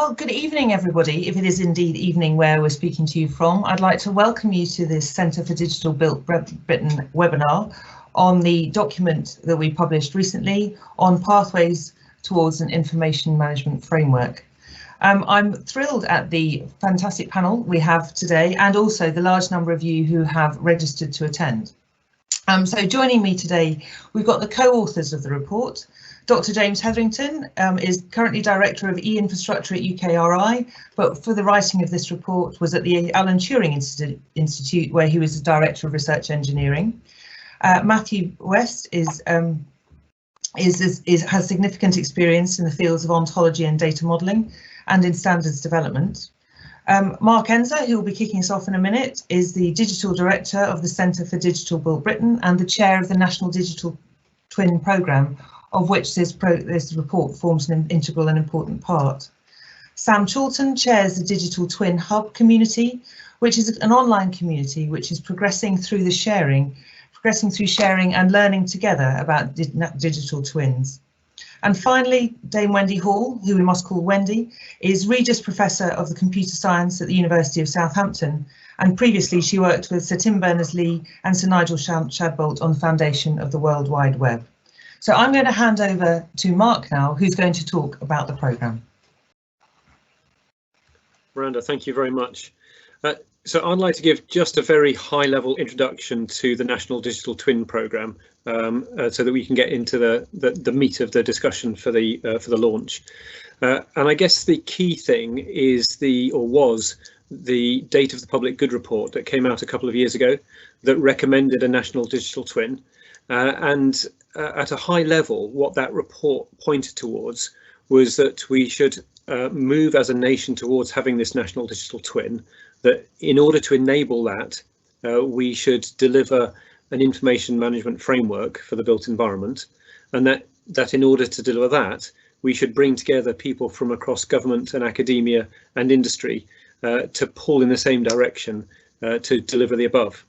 Well, good evening, everybody. If it is indeed evening where we're speaking to you from, I'd like to welcome you to this Centre for Digital Built Britain webinar on the document that we published recently on pathways towards an information management framework. I'm thrilled at the fantastic panel we have today and also the large number of you who have registered to attend. So joining me today, we've got the co-authors of the report. Dr. James Hetherington is currently Director of E-Infrastructure at UKRI, but for the writing of this report was at the Alan Turing Institute, where he was the Director of Research Engineering. Matthew West has significant experience in the fields of ontology and data modelling and in standards development. Mark Enzer, who will be kicking us off in a minute, is the Digital Director of the Centre for Digital Built Britain and the Chair of the National Digital Twin Programme, of which this report forms an integral and important part. Sam Chorlton chairs the Digital Twin Hub community, which is an online community which is progressing through sharing and learning together about digital twins. And finally, Dame Wendy Hall, who we must call Wendy, is Regius Professor of the Computer Science at the University of Southampton, and previously she worked with Sir Tim Berners-Lee and Sir Nigel Shadbolt on the foundation of the World Wide Web. So I'm going to hand over to Mark now, who's going to talk about the programme. Miranda, thank you very much. So I'd like to give just a very high-level introduction to the National Digital Twin Programme, so that we can get into the meat of the discussion for the launch. And I guess the key thing is was the Date of the Public Good report that came out a couple of years ago that recommended a national digital twin. And at a high level, what that report pointed towards was that we should move as a nation towards having this national digital twin, that in order to enable that, we should deliver an information management framework for the built environment, and that in order to deliver that, we should bring together people from across government and academia and industry to pull in the same direction to deliver the above.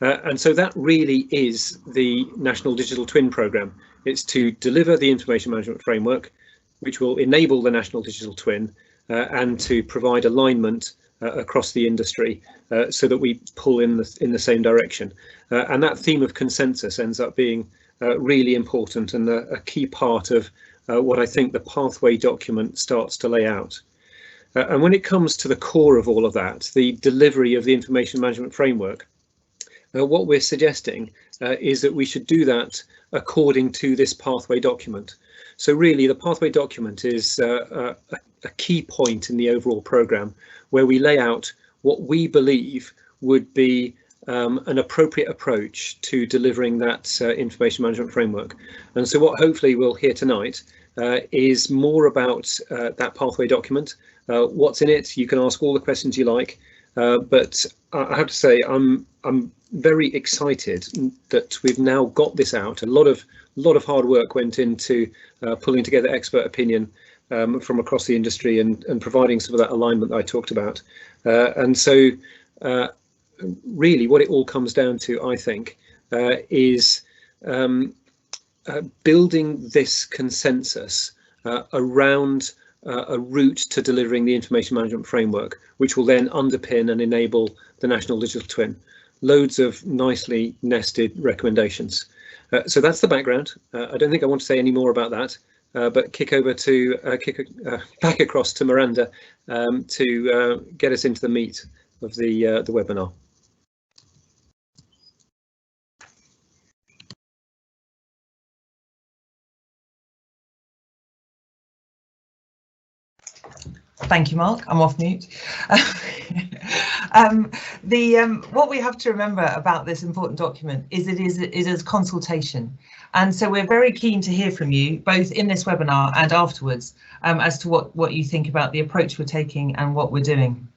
And so that really is the National Digital Twin Programme. It's to deliver the information management framework, which will enable the National Digital Twin, and to provide alignment across the industry so that we pull in the same direction. And that theme of consensus ends up being really important and a key part of what I think the pathway document starts to lay out. And when it comes to the core of all of that, the delivery of the information management framework, what we're suggesting is that we should do that according to this pathway document. So really the pathway document is a key point in the overall programme, where we lay out what we believe would be an appropriate approach to delivering that information management framework. And so what hopefully we'll hear tonight is more about that pathway document, what's in it. You can ask all the questions you like, but I have to say I'm very excited that we've now got this out. A lot of hard work went into pulling together expert opinion from across the industry and providing some of that alignment that I talked about. And so really what it all comes down to, I think, is building this consensus around a route to delivering the information management framework, which will then underpin and enable the National Digital Twin. Loads of nicely nested recommendations. So that's the background. I don't think I want to say any more about that, but back across to Miranda to get us into the meat of the webinar. Thank you, Mark. I'm off mute. What we have to remember about this important document is it is a consultation. And so we're very keen to hear from you, both in this webinar and afterwards, as to what you think about the approach we're taking and what we're doing.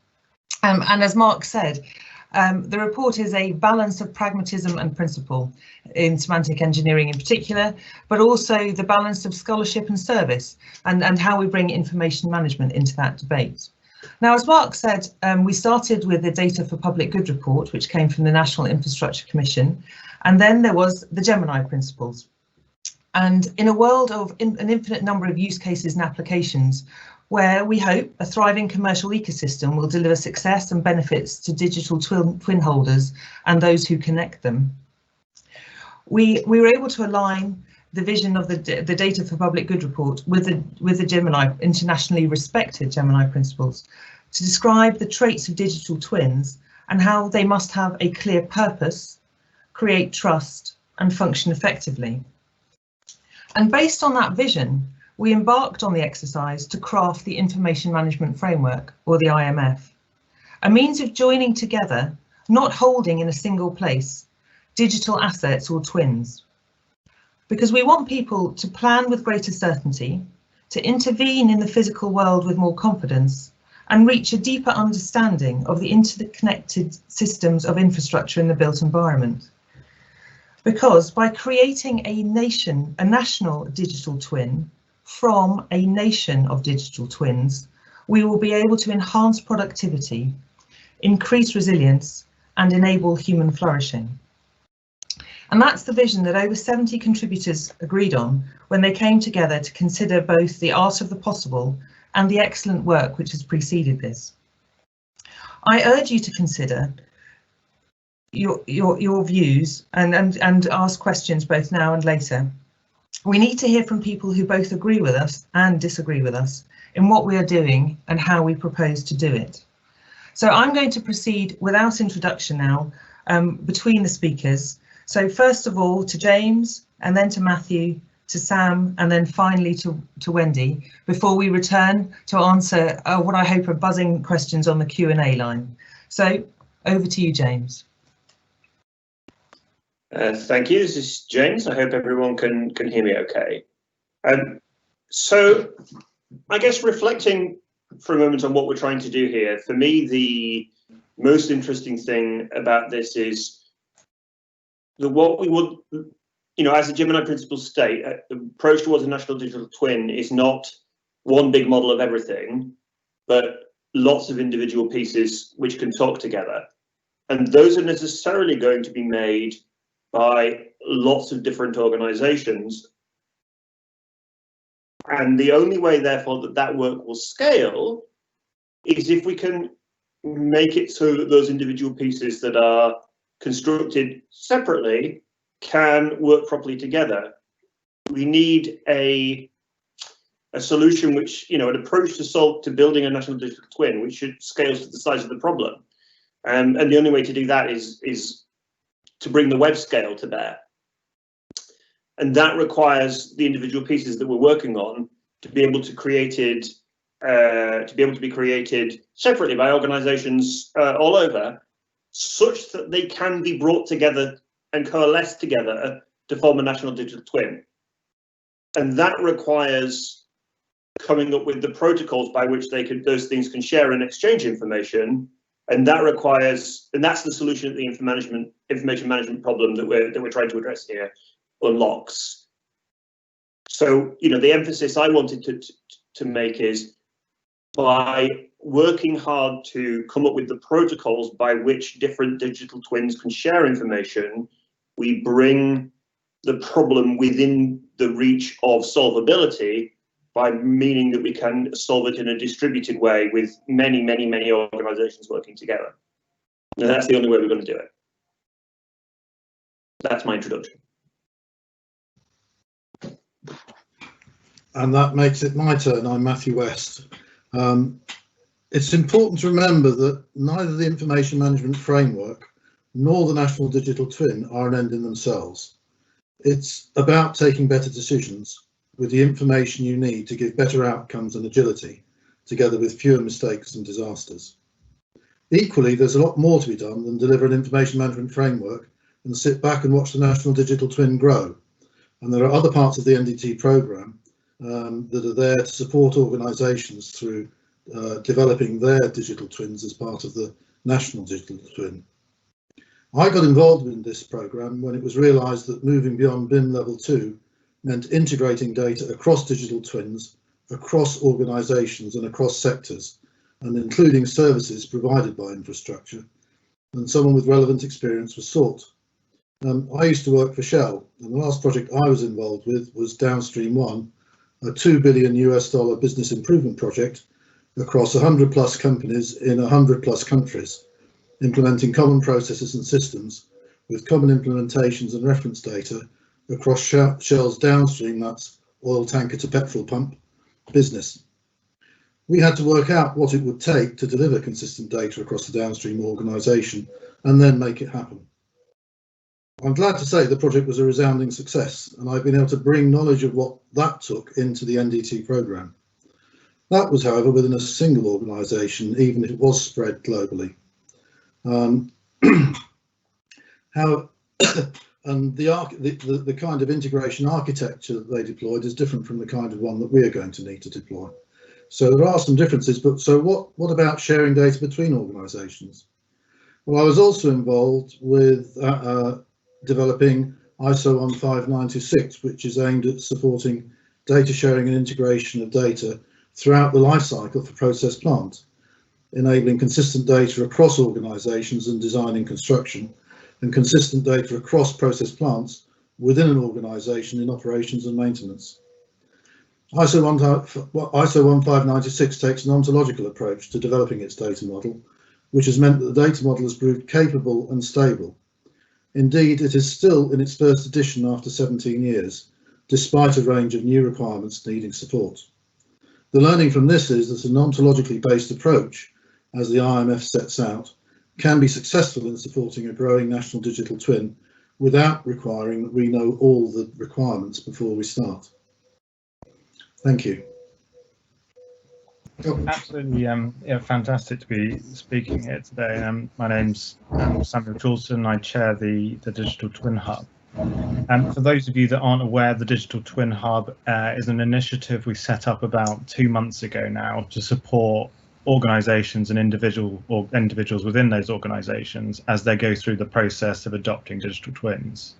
And as Mark said, the report is a balance of pragmatism and principle in semantic engineering in particular, but also the balance of scholarship and service and how we bring information management into that debate. Now, as Mark said, we started with the Data for Public Good report, which came from the National Infrastructure Commission, and then there was the Gemini principles. And in a world of an infinite number of use cases and applications, where we hope a thriving commercial ecosystem will deliver success and benefits to digital twin holders and those who connect them, we were able to align the vision of the Data for Public Good report with the Gemini, internationally respected Gemini principles, to describe the traits of digital twins and how they must have a clear purpose, create trust, and function effectively. And based on that vision, we embarked on the exercise to craft the Information Management Framework, or the IMF, a means of joining together, not holding in a single place, digital assets or twins. Because we want people to plan with greater certainty, to intervene in the physical world with more confidence, and reach a deeper understanding of the interconnected systems of infrastructure in the built environment. Because by creating a national digital twin from a nation of digital twins, we will be able to enhance productivity, increase resilience, and enable human flourishing. And that's the vision that over 70 contributors agreed on when they came together to consider both the art of the possible and the excellent work which has preceded this. I urge you to consider your views and ask questions both now and later. We need to hear from people who both agree with us and disagree with us in what we are doing and how we propose to do it. So I'm going to proceed without introduction now between the speakers. So first of all to James, and then to Matthew, to Sam, and then finally to Wendy, before we return to answer what I hope are buzzing questions on the Q&A line. So over to you, James. Thank you. This is James. I hope everyone can hear me okay. So I guess reflecting for a moment on what we're trying to do here, for me, the most interesting thing about this is that what we would, as the Gemini principles state, the approach towards a national digital twin is not one big model of everything, but lots of individual pieces which can talk together. And those are necessarily going to be made by lots of different organizations. And the only way, therefore, that work will scale is if we can make it so that those individual pieces that are constructed separately can work properly together. We need a solution which, an approach to building a national digital twin, which should scale to the size of the problem. And the only way to do that is to bring the web scale to bear. And that requires the individual pieces that we're working on to be able to be created separately by organizations all over, such that they can be brought together and coalesce together to form a national digital twin. And that requires coming up with the protocols by which those things can share and exchange information. And that's the solution that the information management problem that we're trying to address here unlocks. So, the emphasis I wanted to make is, by working hard to come up with the protocols by which different digital twins can share information, we bring the problem within the reach of solvability, by meaning that we can solve it in a distributed way with many, many, many organizations working together. And that's the only way we're going to do it. That's my introduction. And that makes it my turn. I'm Matthew West. It's important to remember that neither the Information Management Framework nor the National Digital Twin are an end in themselves. It's about taking better decisions with the information you need to give better outcomes and agility, together with fewer mistakes and disasters. Equally, there's a lot more to be done than deliver an information management framework and sit back and watch the National Digital Twin grow. And there are other parts of the NDT programme that are there to support organisations through developing their digital twins as part of the National Digital Twin. I got involved in this programme when it was realised that moving beyond BIM level 2 meant integrating data across digital twins, across organisations and across sectors, and including services provided by infrastructure, and someone with relevant experience was sought. I used to work for Shell, and the last project I was involved with was Downstream 1, a $2 billion business improvement project across 100 plus companies in 100 plus countries, implementing common processes and systems with common implementations and reference data across Shell's downstream, that's oil tanker to petrol pump, business. We had to work out what it would take to deliver consistent data across the downstream organisation and then make it happen. I'm glad to say the project was a resounding success, and I've been able to bring knowledge of what that took into the NDT programme. That was, however, within a single organisation, even if it was spread globally. And the kind of integration architecture that they deployed is different from the kind of one that we are going to need to deploy. So there are some differences, but so what about sharing data between organisations? Well, I was also involved with developing ISO 15926, which is aimed at supporting data sharing and integration of data throughout the life cycle for process plant, enabling consistent data across organisations and design and construction, and consistent data across process plants within an organisation in operations and maintenance. ISO 15926 takes an ontological approach to developing its data model, which has meant that the data model has proved capable and stable. Indeed, it is still in its first edition after 17 years, despite a range of new requirements needing support. The learning from this is that an ontologically based approach, as the IMF sets out, can be successful in supporting a growing national digital twin without requiring that we know all the requirements before we start. Thank you. Absolutely, yeah, fantastic to be speaking here today. My name's Samuel Chorlton. I chair the Digital Twin Hub. For those of you that aren't aware, the Digital Twin Hub is an initiative we set up about 2 months ago now to support organisations and individuals within those organisations as they go through the process of adopting digital twins.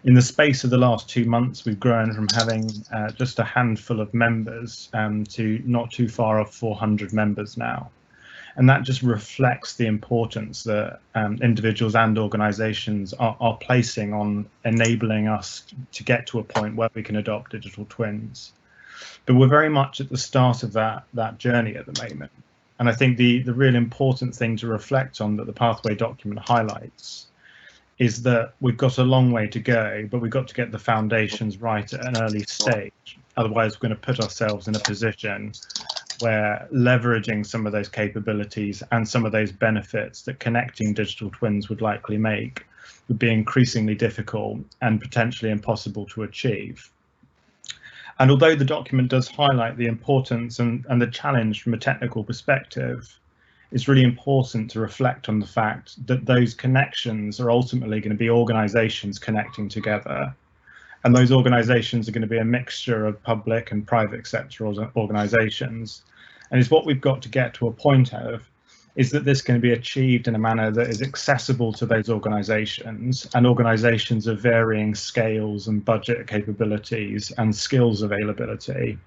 In the space of the last 2 months, we've grown from having just a handful of members to not too far off 400 members now. And that just reflects the importance that individuals and organisations are placing on enabling us to get to a point where we can adopt digital twins. But we're very much at the start of that journey at the moment. And I think the real important thing to reflect on that the Pathway document highlights is that we've got a long way to go, but we've got to get the foundations right at an early stage. Otherwise, we're going to put ourselves in a position where leveraging some of those capabilities and some of those benefits that connecting digital twins would likely make would be increasingly difficult and potentially impossible to achieve. And although the document does highlight the importance and the challenge from a technical perspective, it's really important to reflect on the fact that those connections are ultimately going to be organisations connecting together. And those organisations are going to be a mixture of public and private sector organisations. And it's what we've got to get to a point of is that this can be achieved in a manner that is accessible to those organisations and organisations of varying scales and budget capabilities and skills availability.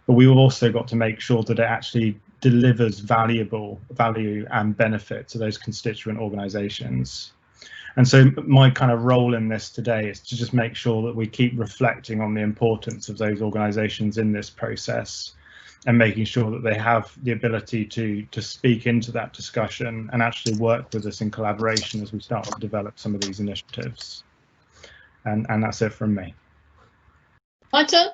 But we've also got to make sure that it actually delivers value and benefit to those constituent organisations. And so my kind of role in this today is to just make sure that we keep reflecting on the importance of those organisations in this process and making sure that they have the ability to speak into that discussion and actually work with us in collaboration as we start to develop some of these initiatives. And that's it from me. My turn.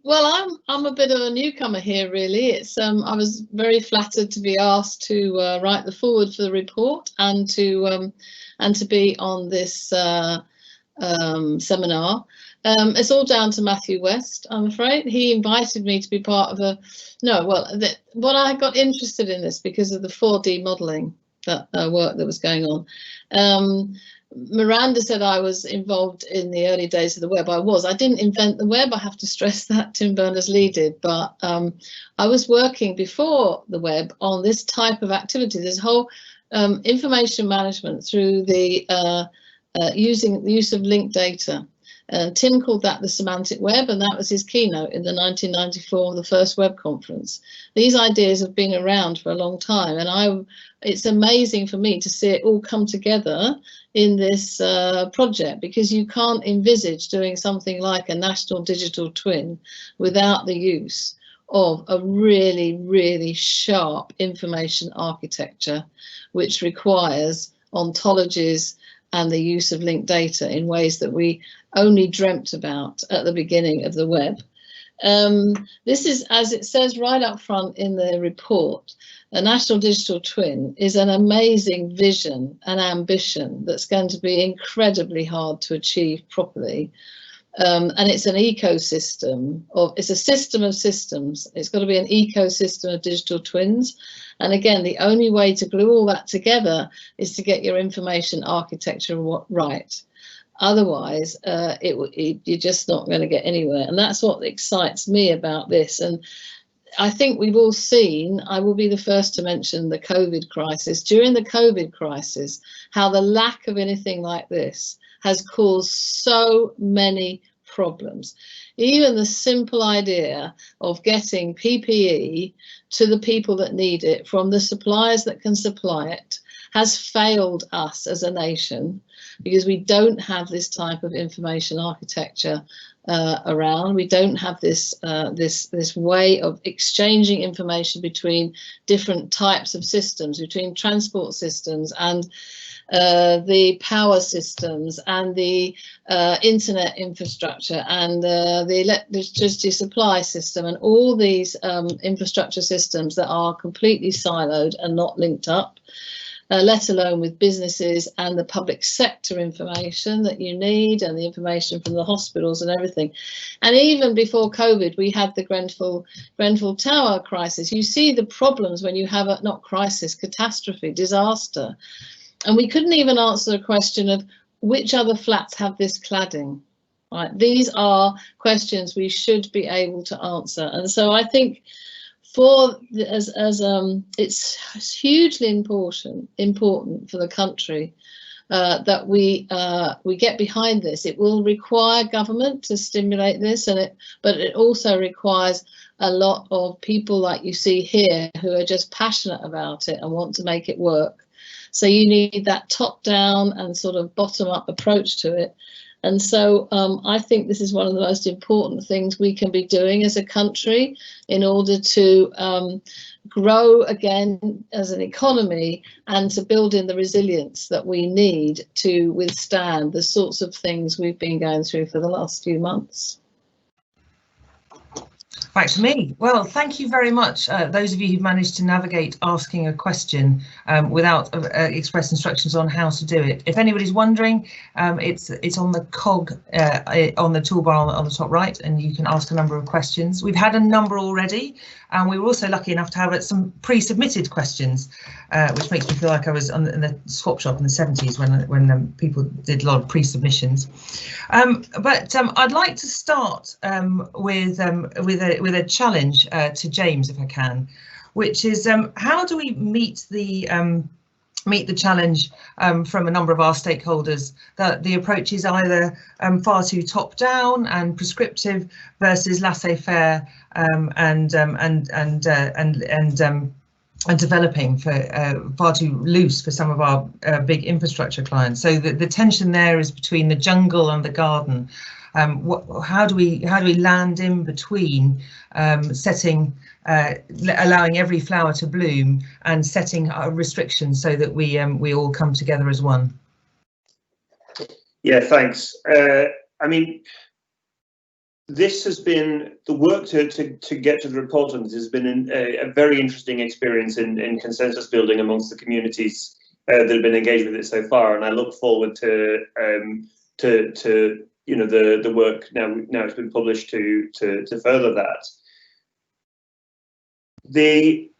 Well, I'm a bit of a newcomer here, really. It's I was very flattered to be asked to write the foreword for the report and to be on this seminar. It's all down to Matthew West, I'm afraid. He invited me to be part of what I got interested in this because of the 4D modelling work that was going on. Miranda said I was involved in the early days of the web. I was. I didn't invent the web, I have to stress that. Tim Berners-Lee did, but I was working before the web on this type of activity, this whole information management through the using the use of linked data. Tim called that the semantic web, and that was his keynote in the 1994, the first web conference. These ideas have been around for a long time, and it's amazing for me to see it all come together in this project, because you can't envisage doing something like a national digital twin without the use of a really, really sharp information architecture, which requires ontologies and the use of linked data in ways that we only dreamt about at the beginning of the web. This is, as it says right up front in the report, a national digital twin is an amazing vision and ambition that's going to be incredibly hard to achieve properly. And it's an ecosystem it's a system of systems. It's got to be an ecosystem of digital twins. And again, the only way to glue all that together is to get your information architecture right. Otherwise, you're just not going to get anywhere. And that's what excites me about this. And I think we've all seen, I will be the first to mention the COVID crisis. During the COVID crisis, how the lack of anything like this has caused so many problems. Even the simple idea of getting PPE to the people that need it from the suppliers that can supply it has failed us as a nation, because we don't have this type of information architecture around. We don't have this this way of exchanging information between different types of systems, between transport systems and the power systems and the internet infrastructure and the electricity supply system, and all these infrastructure systems that are completely siloed and not linked up, let alone with businesses and the public sector information that you need, and the information from the hospitals and everything. And even before COVID, we had the Grenfell Tower crisis. You see the problems when you have a, not crisis, catastrophe, disaster. And we couldn't even answer the question of which other flats have this cladding. Right? These are questions we should be able to answer. And so I think it's hugely important for the country that we get behind this. It will require government to stimulate this, but it also requires a lot of people like you see here who are just passionate about it and want to make it work. So you need that top-down and sort of bottom-up approach to it. And so I think this is one of the most important things we can be doing as a country in order to grow again as an economy and to build in the resilience that we need to withstand the sorts of things we've been going through for the last few months. Back to me. Well, thank you very much, those of you who managed to navigate asking a question without express instructions on how to do it. If anybody's wondering, it's on the cog on the toolbar on the top right, and you can ask a number of questions. We've had a number already, and we were also lucky enough to have some pre-submitted questions, which makes me feel like I was in the swap shop in the 70s when people did a lot of pre-submissions. But I'd like to start with a challenge to James, if I can, which is how do we meet the challenge from a number of our stakeholders that the approach is either far too top-down and prescriptive versus laissez-faire and developing for far too loose for some of our big infrastructure clients. So the tension there is between the jungle and the garden. How do we land in between allowing every flower to bloom and setting restrictions so that we all come together as one? Yeah, thanks. I mean, this has been the work to get to the report on this has been a very interesting experience in consensus building amongst the communities that have been engaged with it so far, and I look forward to you know the work now it's been published to further that. The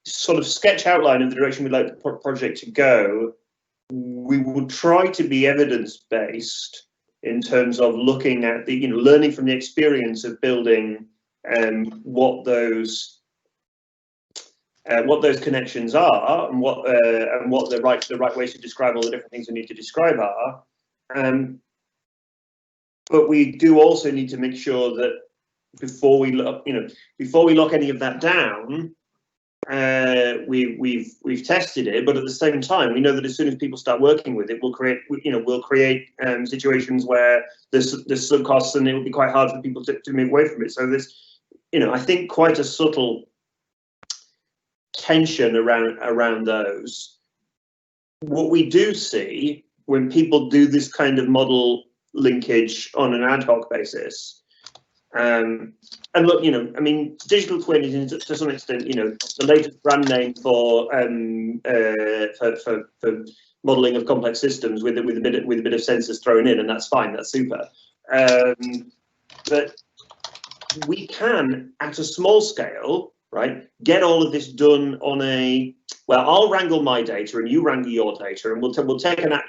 sort of sketch outline of the direction we'd like the project to go, we would try to be evidence-based in terms of looking at the, learning from the experience of building what those connections are and what the right ways to describe all the different things we need to describe are. but we do also need to make sure that before we lock any of that down, we've tested it. But at the same time, we know that as soon as people start working with it, we'll create situations where there's sunk costs, and it will be quite hard for people to move away from it. So there's, I think, quite a subtle tension around those. What we do see when people do this kind of model linkage on an ad hoc basis, and look, I mean, digital twin is to some extent, the latest brand name for modelling of complex systems with a bit of sensors thrown in, and that's fine, that's super. But we can, at a small scale, right, get all of this done on a, well, I'll wrangle my data and you wrangle your data, and we'll take a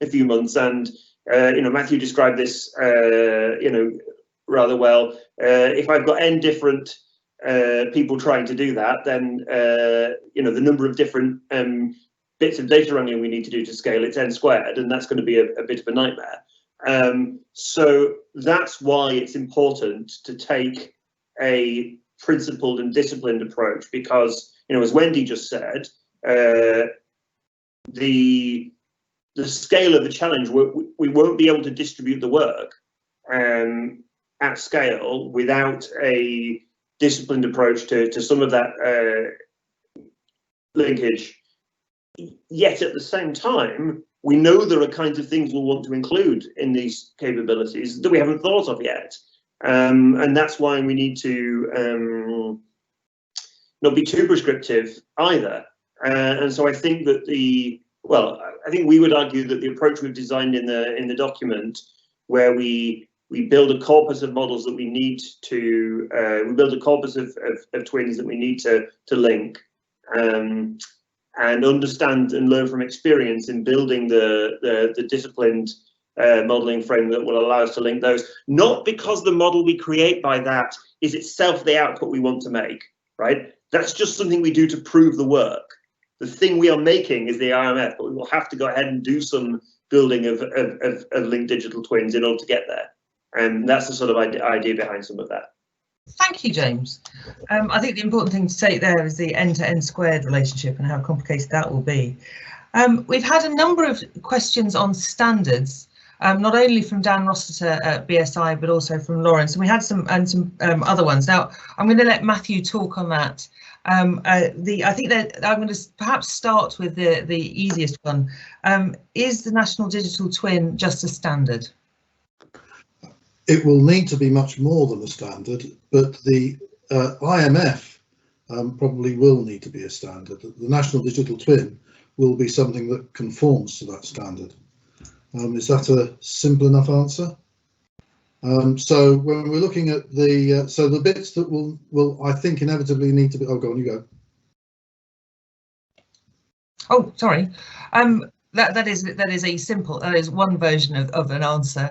few months. And Matthew described this rather well. If I've got n different people trying to do that, then the number of different bits of data wrangling we need to do to scale, it's n squared, and that's going to be a bit of a nightmare. So that's why it's important to take a principled and disciplined approach, because, as Wendy just said, the scale of the challenge, we won't be able to distribute the work at scale without a disciplined approach to some of that linkage. Yet at the same time, we know there are kinds of things we'll want to include in these capabilities that we haven't thought of yet. And that's why we need to not be too prescriptive either. And so I think that I think we would argue that the approach we've designed in the document, where we build a corpus of models that we need to, we build a corpus of twins that we need to link, and understand and learn from experience in building the disciplined modeling frame that will allow us to link those, not because the model we create by that is itself the output we want to make, right? That's just something we do to prove the work. The thing we are making is the IMF, but we will have to go ahead and do some building of linked digital twins in order to get there. And that's the sort of idea behind some of that. Thank you, James. I think the important thing to take there is the end-to-end squared relationship and how complicated that will be. We've had a number of questions on standards, not only from Dan Rossiter at BSI, but also from Lawrence, and we had some other ones. Now, I'm going to let Matthew talk on that. I think that I'm going to perhaps start with the easiest one. Is the National Digital Twin just a standard? It will need to be much more than a standard, but the IMF probably will need to be a standard. The National Digital Twin will be something that conforms to that standard. Is that a simple enough answer? So when we're looking at the bits that will I think inevitably need to be, oh, go on, you go. Oh, sorry. That is one version of an answer.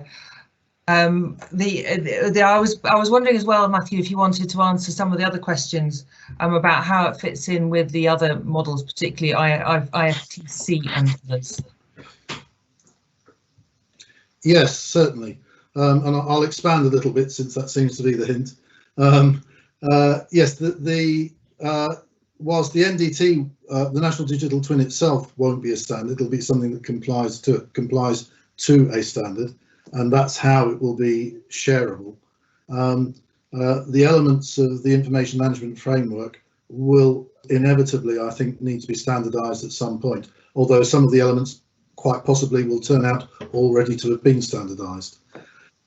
I was wondering as well, Matthew, if you wanted to answer some of the other questions about how it fits in with the other models, particularly IFTC and others. Yes, certainly. And I'll expand a little bit since that seems to be the hint. Yes, whilst the NDT, the National Digital Twin itself, won't be a standard, it'll be something that complies to a standard, and that's how it will be shareable. The elements of the information management framework will inevitably, I think, need to be standardised at some point, although some of the elements quite possibly will turn out already to have been standardised.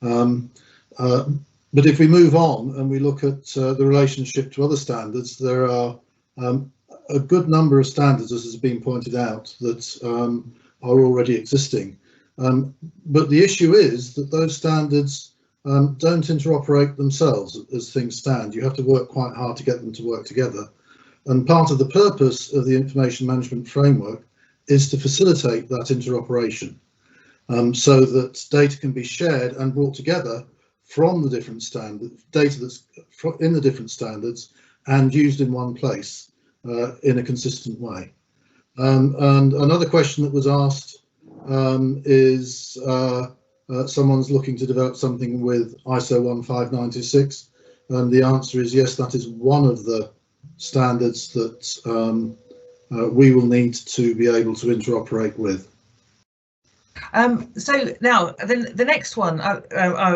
But if we move on and we look at the relationship to other standards, there are a good number of standards, as has been pointed out, that are already existing. But the issue is that those standards don't interoperate themselves as things stand. You have to work quite hard to get them to work together. And part of the purpose of the information management framework is to facilitate that interoperation, so that data can be shared and brought together from the different standards, data that's in the different standards, and used in one place in a consistent way. And another question that was asked is someone's looking to develop something with ISO 15926? And the answer is yes, that is one of the standards that we will need to be able to interoperate with. So now the next one,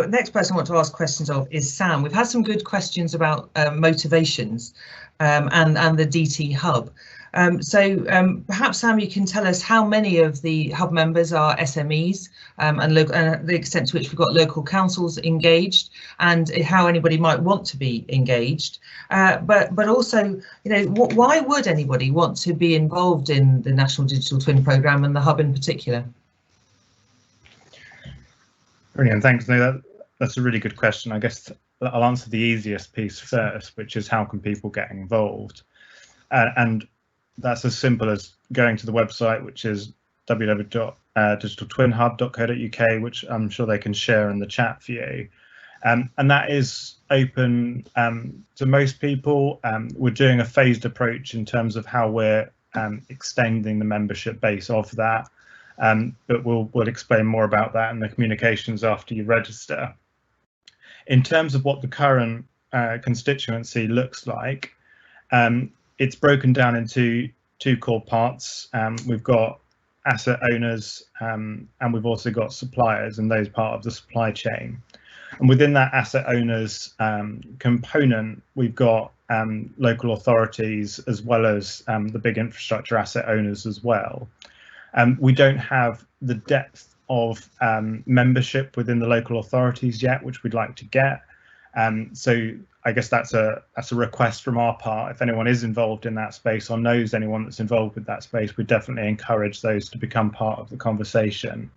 next person I want to ask questions of is Sam. We've had some good questions about motivations and the DT hub. Perhaps Sam, you can tell us how many of the hub members are SMEs and the extent to which we've got local councils engaged and how anybody might want to be engaged. But also, you know, why would anybody want to be involved in the National Digital Twin Programme and the hub in particular? Brilliant, thanks. No, that's a really good question. I guess I'll answer the easiest piece first, which is how can people get involved? And that's as simple as going to the website, which is www.digitaltwinhub.co.uk, which I'm sure they can share in the chat for you. And that is open to most people. We're doing a phased approach in terms of how we're extending the membership base of that. But we'll explain more about that in the communications after you register. In terms of what the current constituency looks like, it's broken down into two core parts. We've got asset owners and we've also got suppliers, and those part of the supply chain. And within that asset owners component, we've got local authorities as well as the big infrastructure asset owners as well. We don't have the depth of membership within the local authorities yet, which we'd like to get. So I guess that's a request from our part. If anyone is involved in that space or knows anyone that's involved with that space, we definitely encourage those to become part of the conversation.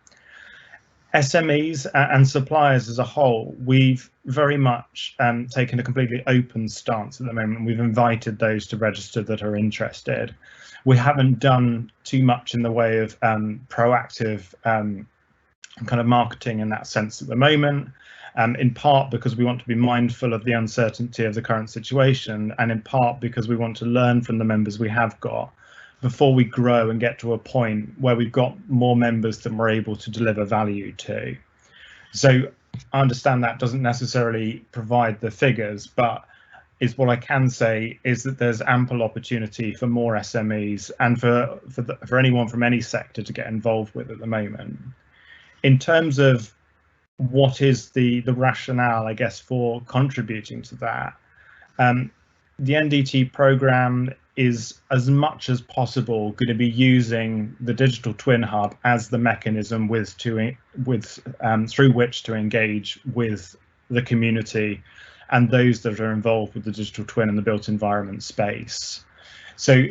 SMEs and suppliers as a whole, we've very much taken a completely open stance at the moment. We've invited those to register that are interested. We haven't done too much in the way of proactive kind of marketing in that sense at the moment, in part because we want to be mindful of the uncertainty of the current situation, and in part because we want to learn from the members we have got before we grow and get to a point where we've got more members than we're able to deliver value to. So I understand that doesn't necessarily provide the figures, but is what I can say is that there's ample opportunity for more SMEs and for anyone from any sector to get involved with at the moment. In terms of what is the rationale, I guess, for contributing to that, the NDT programme is as much as possible going to be using the Digital Twin Hub as the mechanism through which to engage with the community and those that are involved with the digital twin and the built environment space. So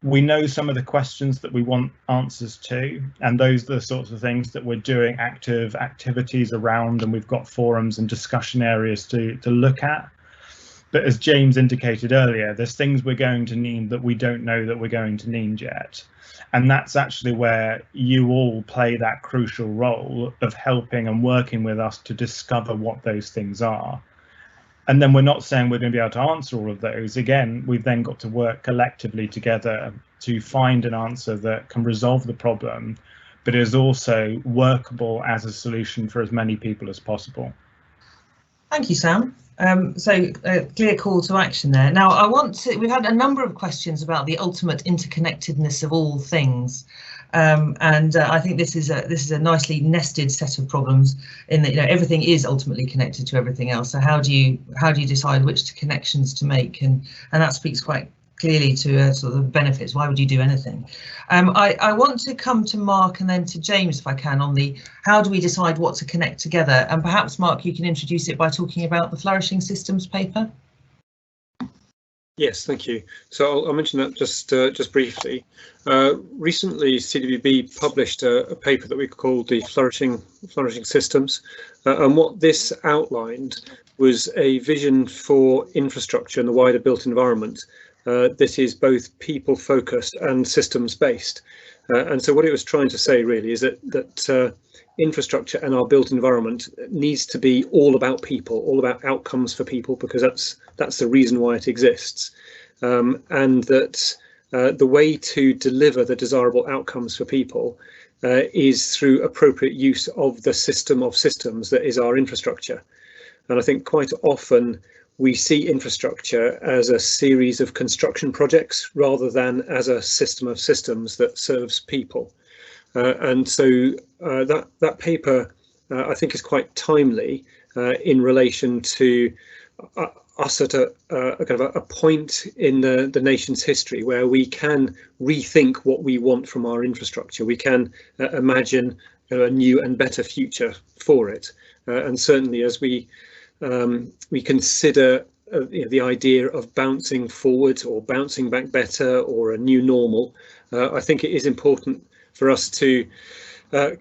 we know some of the questions that we want answers to, and those are the sorts of things that we're doing active activities around, and we've got forums and discussion areas to look at. But as James indicated earlier, there's things we're going to need that we don't know that we're going to need yet. And that's actually where you all play that crucial role of helping and working with us to discover what those things are. And then we're not saying we're going to be able to answer all of those. Again, we've then got to work collectively together to find an answer that can resolve the problem, but is also workable as a solution for as many people as possible. Thank you, Sam. So a clear call to action there. Now, we've had a number of questions about the ultimate interconnectedness of all things. I think this is a nicely nested set of problems in that, you know, everything is ultimately connected to everything else. So how do you decide which connections to make? And that speaks quite clearly to sort of benefits. Why would you do anything? I want to come to Mark and then to James, if I can, on the how do we decide what to connect together? And perhaps, Mark, you can introduce it by talking about the Flourishing Systems paper. Yes, thank you. So I'll mention that just briefly. Recently, CWB published a paper that we called the Flourishing Systems, and what this outlined was a vision for infrastructure and the wider built environment. This is both people-focused and systems-based, and so what it was trying to say really is that infrastructure and our built environment needs to be all about people, all about outcomes for people, because that's the reason why it exists, and that the way to deliver the desirable outcomes for people is through appropriate use of the system of systems that is our infrastructure. And I think quite often we see infrastructure as a series of construction projects rather than as a system of systems that serves people. And so that paper, I think, is quite timely in relation to us at a kind of a point in the nation's history where we can rethink what we want from our infrastructure. We can imagine a new and better future for it. And certainly as we consider the idea of bouncing forward or bouncing back better or a new normal, I think it is important for us to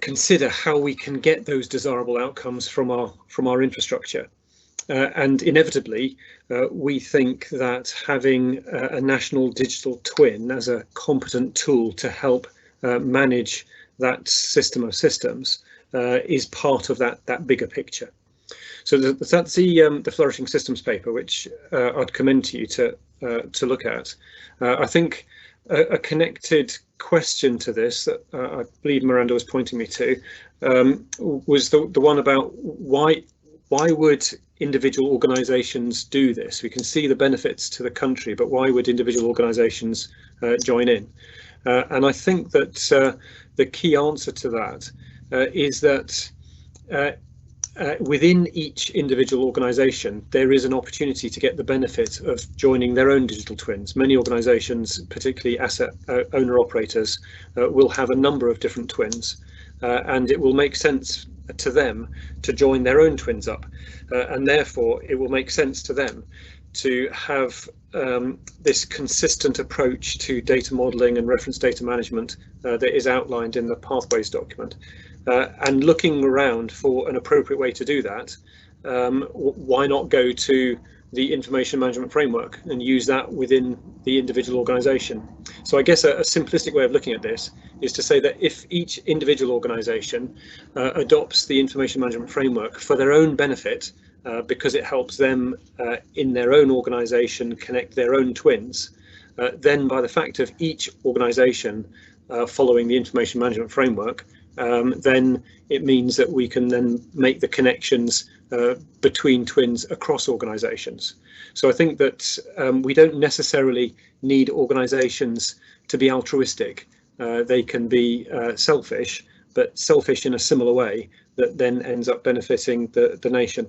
consider how we can get those desirable outcomes from our infrastructure. And inevitably, we think that having a national digital twin as a competent tool to help manage that system of systems is part of that bigger picture. So that's the Flourishing Systems paper, which I'd commend to you to look at. I think a connected question to this that I believe Miranda was pointing me to was the one about why would individual organisations do this? We can see the benefits to the country, but why would individual organisations join in? And I think that the key answer to that is that within each individual organisation, there is an opportunity to get the benefit of joining their own digital twins. Many organisations, particularly asset owner operators, will have a number of different twins, and it will make sense to them to join their own twins up, and therefore it will make sense to them to have this consistent approach to data modelling and reference data management that is outlined in the Pathways document. And looking around for an appropriate way to do that, why not go to the information management framework and use that within the individual organisation? So I guess a simplistic way of looking at this is to say that if each individual organisation adopts the information management framework for their own benefit, because it helps them in their own organisation connect their own twins, then by the fact of each organisation following the information management framework, then it means that we can then make the connections between twins across organisations. So I think that we don't necessarily need organisations to be altruistic. They can be selfish, but selfish in a similar way that then ends up benefiting the nation.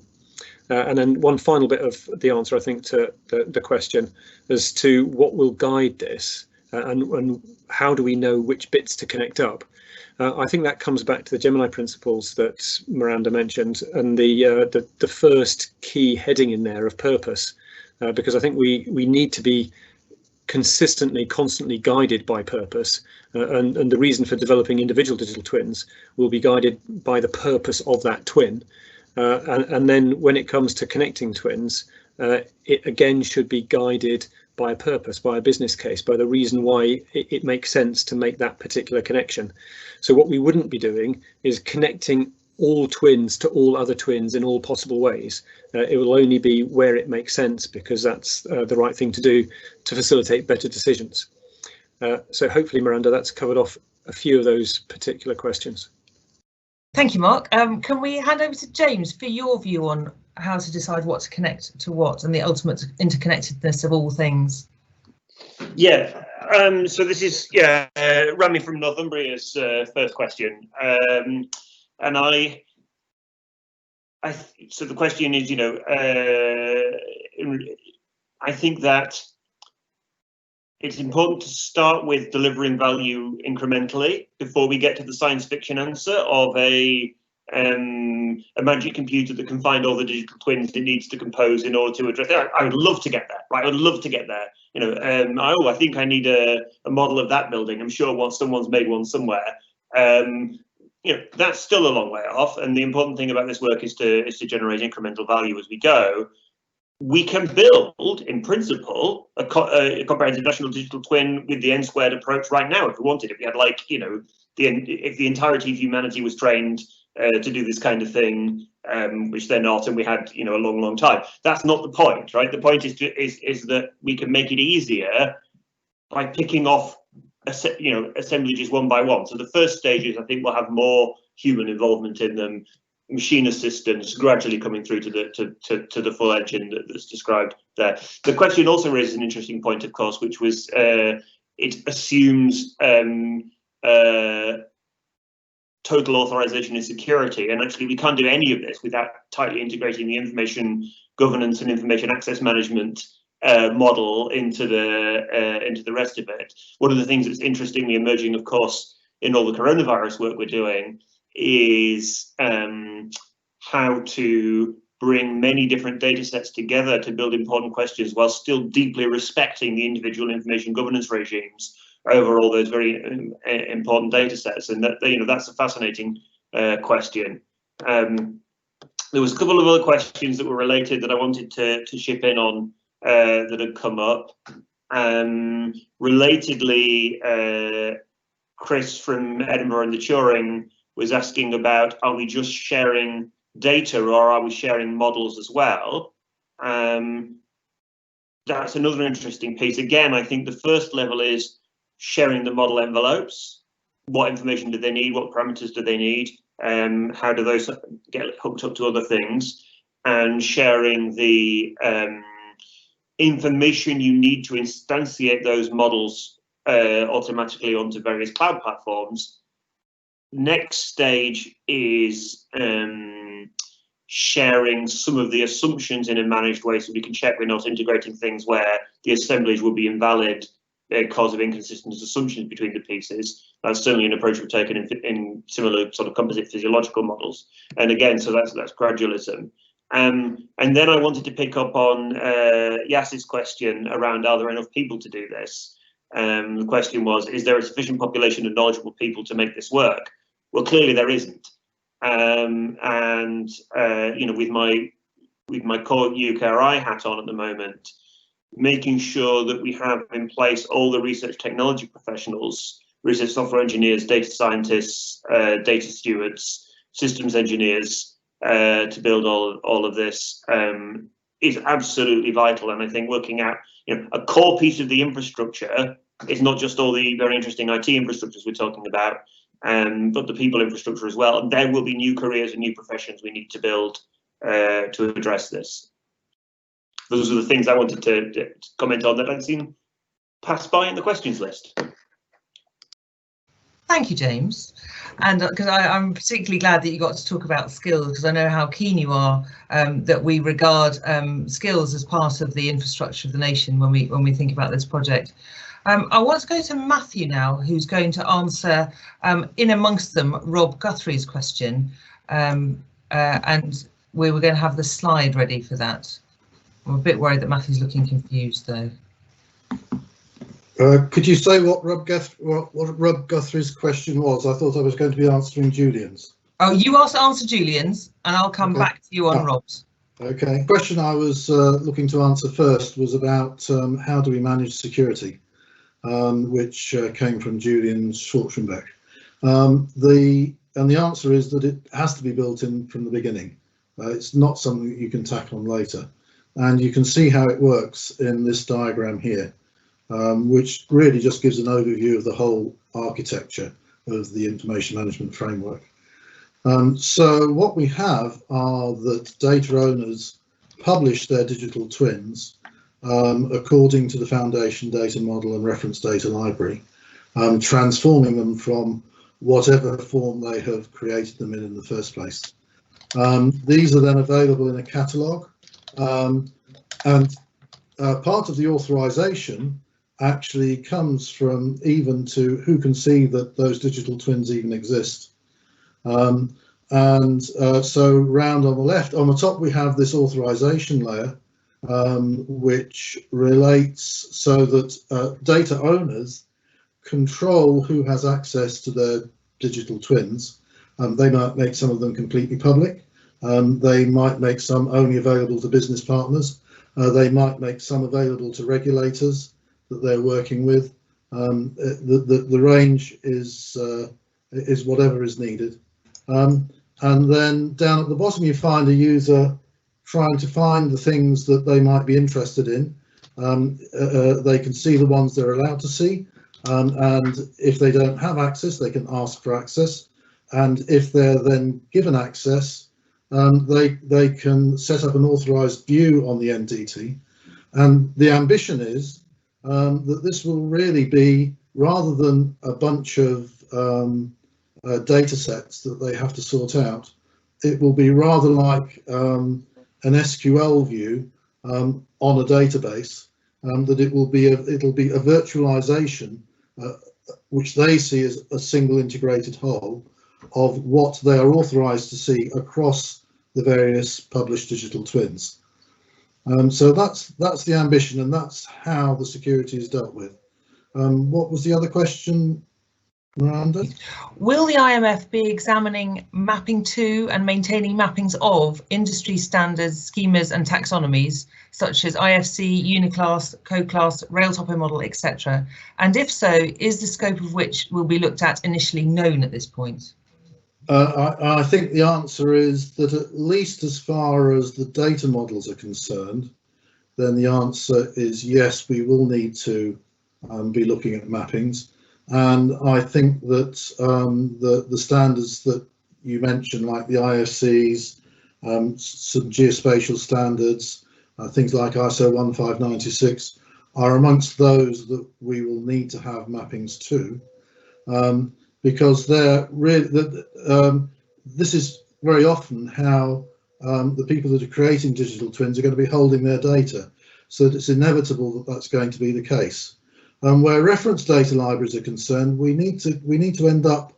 And then one final bit of the answer, I think, to the question as to what will guide this and how do we know which bits to connect up. I think that comes back to the Gemini principles that Miranda mentioned and the first key heading in there of purpose, because I think we need to be constantly guided by purpose, and the reason for developing individual digital twins will be guided by the purpose of that twin. And then when it comes to connecting twins, it again should be guided by a purpose, by a business case, by the reason why it makes sense to make that particular connection. So what we wouldn't be doing is connecting all twins to all other twins in all possible ways. It will only be where it makes sense, because that's the right thing to do to facilitate better decisions. So hopefully, Miranda, that's covered off a few of those particular questions. Thank you, Mark. Can we hand over to James for your view on how to decide what to connect to what and the ultimate interconnectedness of all things? Yeah, so this is Rami from Northumbria's first question, and so the question is, I think that it's important to start with delivering value incrementally before we get to the science fiction answer of a magic computer that can find all the digital twins it needs to compose in order to address it. I would love to get there, right? I would love to get there. I think I need a model of that building. I'm sure someone's made one somewhere. That's still a long way off. And the important thing about this work is to generate incremental value as we go. We can build, in principle, a comprehensive national digital twin with the N² approach right now if we wanted. If we had, if the entirety of humanity was trained to do this kind of thing, which they're not, and we had, a long time. That's not the point, right? The point is that we can make it easier by picking off assemblages one by one. So the first stages, I think, will have more human involvement in them, machine assistance gradually coming through to the full engine that's described there. The question also raises an interesting point, of course, which was it assumes total authorization and security, and actually we can't do any of this without tightly integrating the information governance and information access management model into the rest of it. One of the things that's interestingly emerging, of course, in all the coronavirus work we're doing is how to bring many different data sets together to build important questions while still deeply respecting the individual information governance regimes over all those very important data sets. And that's a fascinating question. There was a couple of other questions that were related that I wanted to chip in on that had come up. Relatedly, Chris from Edinburgh and the Turing was asking about, are we just sharing data or are we sharing models as well? That's another interesting piece. Again, I think the first level is sharing the model envelopes. What information do they need? What parameters do they need? How do those get hooked up to other things? And sharing the information you need to instantiate those models automatically onto various cloud platforms. Next stage is sharing some of the assumptions in a managed way so we can check we're not integrating things where the assemblage will be invalid because of inconsistent assumptions between the pieces. That's certainly an approach we've taken in similar sort of composite physiological models. And again, so that's gradualism. And then I wanted to pick up on Yas's question around, are there enough people to do this? The question was, is there a sufficient population of knowledgeable people to make this work? Well, clearly there isn't. With my core UKRI hat on at the moment, making sure that we have in place all the research technology professionals, research software engineers, data scientists, data stewards, systems engineers to build all of this is absolutely vital. And I think working out, a core piece of the infrastructure is not just all the very interesting IT infrastructures we're talking about, but the people infrastructure as well. And there will be new careers and new professions we need to build to address this. Those are the things I wanted to comment on that I'd seen pass by in the questions list. Thank you, James. And because I'm particularly glad that you got to talk about skills, because I know how keen you are that we regard skills as part of the infrastructure of the nation when we think about this project. I want to go to Matthew now, who's going to answer in amongst them Rob Guthrie's question, and we were going to have the slide ready for that. I'm a bit worried that Matthew's looking confused though. Could you say what Rob Guthrie's question was? I thought I was going to be answering Julian's. Oh, you answer Julian's, and I'll come back to you on Rob's. Okay. The question I was looking to answer first was about how do we manage security, which came from Julian Schwarzenbeck. The answer is that it has to be built in from the beginning. It's not something that you can tack on later. And you can see how it works in this diagram here, which really just gives an overview of the whole architecture of the information management framework. So what we have are that data owners publish their digital twins according to the foundation data model and reference data library, transforming them from whatever form they have created them in the first place. These are then available in a catalogue, and part of the authorization actually comes from even to who can see that those digital twins even exist. So round on the left, on the top we have this authorization layer, which relates so that data owners control who has access to their digital twins. They might make some of them completely public. They might make some only available to business partners. They might make some available to regulators that they're working with. The range is whatever is needed. And then down at the bottom you find a user trying to find the things that they might be interested in. They can see the ones they're allowed to see. and if they don't have access, they can ask for access, and if they're then given access, they can set up an authorized view on the NDT. And the ambition is that this will really be, rather than a bunch of data sets that they have to sort out, it will be rather like an SQL view on a database, that it'll be a virtualization which they see as a single integrated whole of what they are authorized to see across the various published digital twins. So that's the ambition, and that's how the security is dealt with. What was the other question, Miranda? Will the IMF be examining mapping to and maintaining mappings of industry standards, schemas and taxonomies, such as IFC, Uniclass, CoClass, Rail Topo Model, etc.? And if so, is the scope of which will be looked at initially known at this point? I think the answer is that, at least as far as the data models are concerned, then the answer is yes, we will need to be looking at mappings. And I think that the standards that you mentioned, like the IFCs, some geospatial standards, things like ISO 1596, are amongst those that we will need to have mappings to, because they're really, this is very often how the people that are creating digital twins are going to be holding their data, so that it's inevitable that that's going to be the case. Where reference data libraries are concerned, we need to end up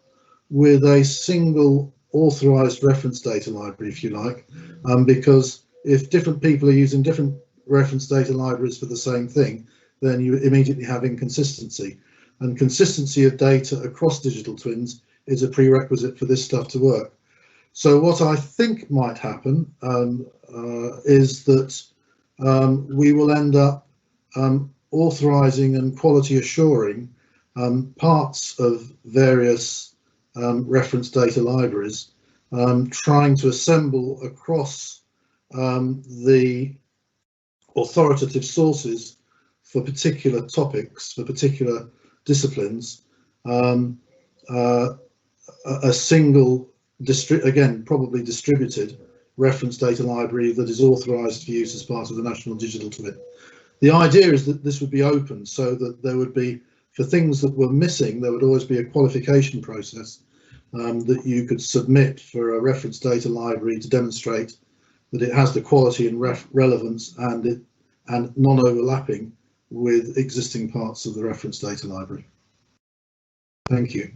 with a single authorized reference data library, if you like, because if different people are using different reference data libraries for the same thing, then you immediately have inconsistency. And consistency of data across digital twins is a prerequisite for this stuff to work. So what I think might happen is that we will end up authorizing and quality assuring parts of various reference data libraries, trying to assemble across the authoritative sources for particular topics, for particular disciplines, a single, again, probably distributed reference data library that is authorized for use as part of the National Digital Twin. The idea is that this would be open, so that there would be, for things that were missing, there would always be a qualification process that you could submit for a reference data library to demonstrate that it has the quality and relevance and non-overlapping with existing parts of the reference data library. Thank you.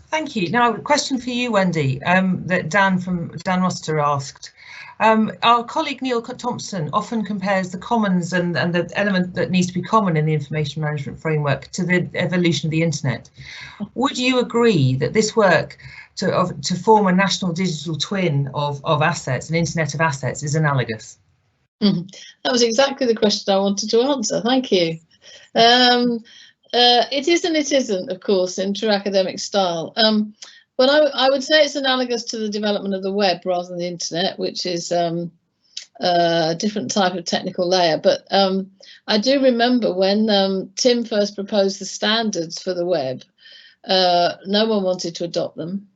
Thank you. Now, a question for you, Wendy, that Dan Roster asked. Our colleague Neil Thompson often compares the commons and the element that needs to be common in the information management framework to the evolution of the internet. Would you agree that this work to form a national digital twin of assets, an internet of assets, is analogous? That was exactly the question I wanted to answer. Thank you. It is and it isn't, of course, in true academic style. But I would say it's analogous to the development of the web rather than the internet, which is a different type of technical layer. But I do remember when Tim first proposed the standards for the web, no one wanted to adopt them.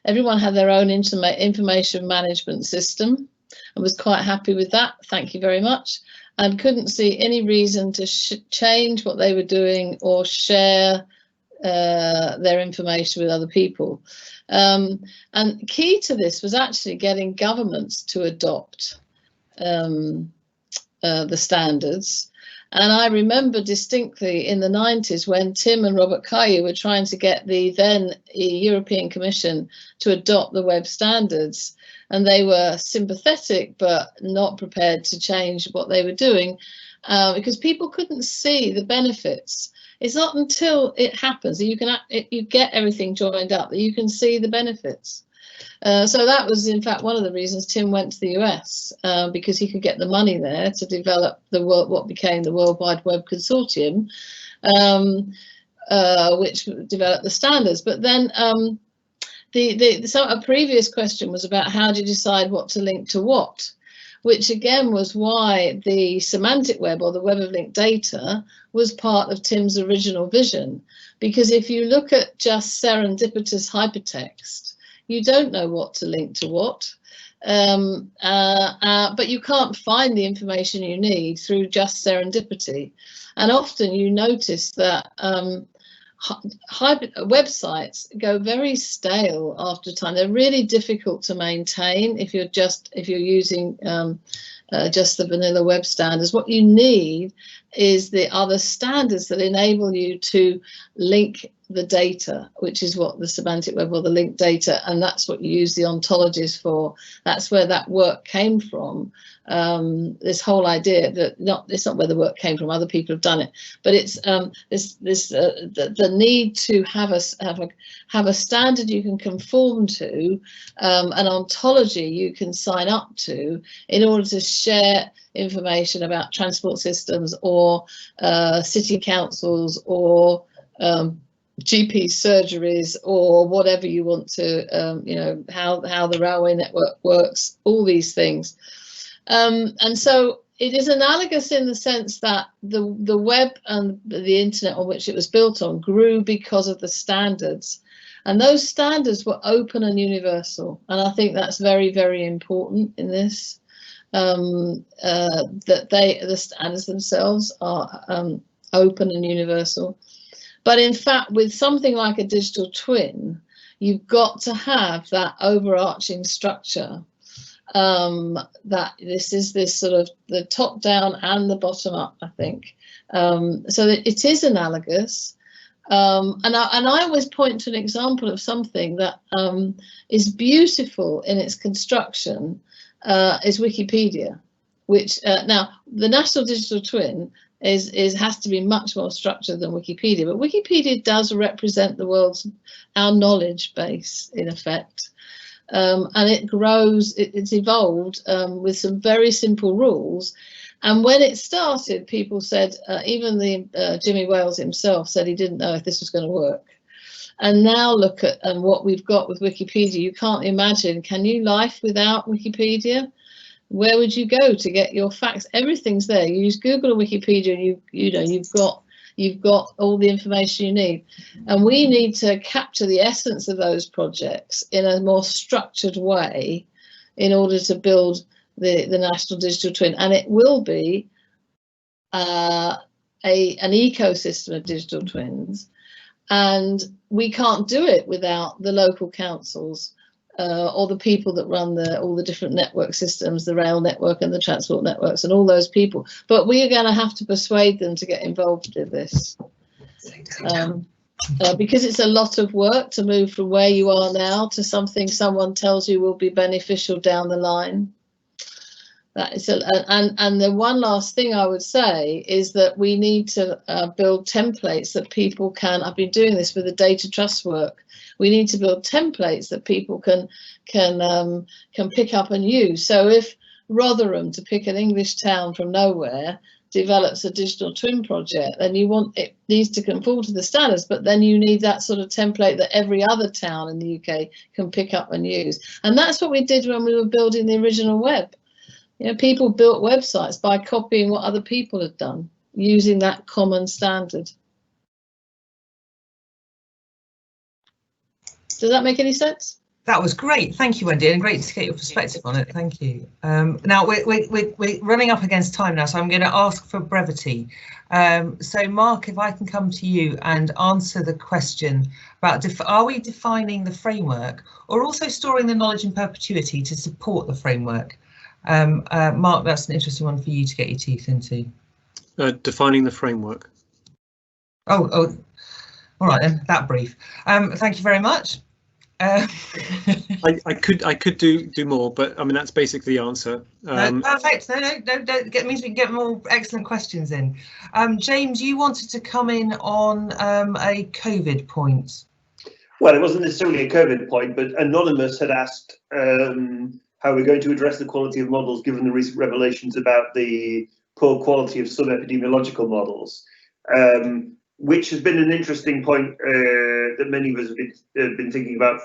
Everyone had their own information management system and was quite happy with that. Thank you very much. And couldn't see any reason to change what they were doing or share their information with other people. And key to this was actually getting governments to adopt the standards. And I remember distinctly in the 90s when Tim and Robert Caillou were trying to get the then European Commission to adopt the web standards. And they were sympathetic, but not prepared to change what they were doing because people couldn't see the benefits. It's not until it happens that you get everything joined up that you can see the benefits. So that was, in fact, one of the reasons Tim went to the US, because he could get the money there to develop what became the World Wide Web Consortium, which developed the standards. But then so a previous question was about how do you decide what to link to what? which again was why the semantic web, or the web of linked data, was part of Tim's original vision. Because if you look at just serendipitous hypertext, you don't know what to link to what, but you can't find the information you need through just serendipity. And often you notice that websites go very stale after time. They're really difficult to maintain if you're using just the vanilla web standards. What you need is the other standards that enable you to link the data, which is what the semantic web, or the linked data, and that's what you use the ontologies for. That's where that work came from. This whole idea that it's not where the work came from, other people have done it, but it's the need to have a standard you can conform to, an ontology you can sign up to in order to share information about transport systems, or city councils, or GP surgeries, or whatever you want to, you know, how the railway network works, all these things. And so it is analogous in the sense that the web and the internet on which it was built on grew because of the standards, and those standards were open and universal. And I think that's very, very important in this, that the standards themselves are open and universal. But in fact, with something like a digital twin, you've got to have that overarching structure, that this is this sort of the top down and the bottom up, I think. So that it is analogous. And I always point to an example of something that is beautiful in its construction, is Wikipedia, which now the National Digital Twin has to be much more structured than Wikipedia, but Wikipedia does represent the world's, our knowledge base in effect, and it grows. It's evolved with some very simple rules. And when it started, people said, even the Jimmy Wales himself said he didn't know if this was going to work. And now look at what we've got with Wikipedia. You can't imagine. Can you life without Wikipedia? Where would you go to get your facts? Everything's there. You use Google or Wikipedia, and you've got all the information you need. And we need to capture the essence of those projects in a more structured way in order to build the National Digital Twin. And it will be an ecosystem of digital twins. And we can't do it without the local councils, or the people that run all the different network systems, the rail network and the transport networks, and all those people. But we are going to have to persuade them to get involved in this, because it's a lot of work to move from where you are now to something someone tells you will be beneficial down the line. That is and the one last thing I would say is that we need to build templates that people can. I've been doing this with the data trust work. We need to build templates that people can pick up and use. So if Rotherham, to pick an English town from nowhere, develops a digital twin project, then it needs to conform to the standards, but then you need that sort of template that every other town in the UK can pick up and use. And that's what we did when we were building the original web. You know, people built websites by copying what other people had done, using that common standard. Does that make any sense? That was great. Thank you, Wendy, and great to get your perspective on it. Thank you. Now we're running up against time now, so I'm going to ask for brevity. So Mark, if I can come to you and answer the question about are we defining the framework or also storing the knowledge in perpetuity to support the framework? Mark, that's an interesting one for you to get your teeth into. Defining the framework. Oh, all right then, that brief. Thank you very much. I could do more, but I mean that's basically the answer. Perfect. No, it means we can get more excellent questions in. James, you wanted to come in on a COVID point. Well, it wasn't necessarily a COVID point, but Anonymous had asked how we're going to address the quality of models given the recent revelations about the poor quality of some epidemiological models. which has been an interesting point that many of us have been thinking about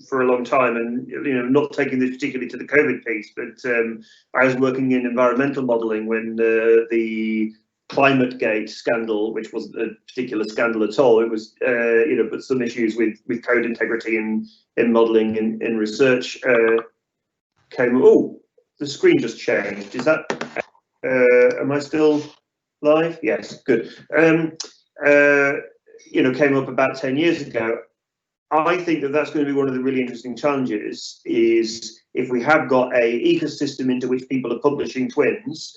for a long time, and not taking this particularly to the COVID piece, but I was working in environmental modelling when the ClimateGate scandal, which wasn't a particular scandal at all, it was but some issues with code integrity in modelling in research came. Oh, the screen just changed. Is that? Am I still live? Yes, good. Came up about 10 years ago. I think that that's going to be one of the really interesting challenges, is if we have got a ecosystem into which people are publishing twins,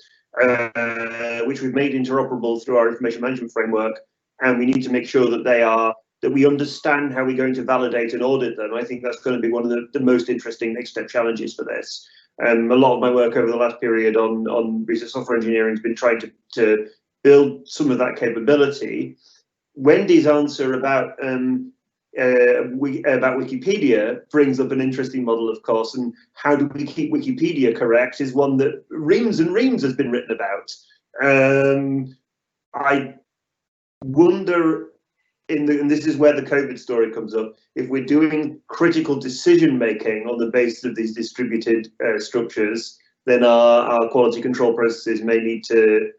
which we've made interoperable through our information management framework, and we need to make sure that we understand how we're going to validate and audit them. I think that's going to be one of the most interesting next step challenges for this. A lot of my work over the last period on research software engineering has been trying to build some of that capability. Wendy's answer about Wikipedia brings up an interesting model, of course, and how do we keep Wikipedia correct is one that reams and reams has been written about. I wonder, and this is where the COVID story comes up, if we're doing critical decision making on the basis of these distributed structures, then our quality control processes may need to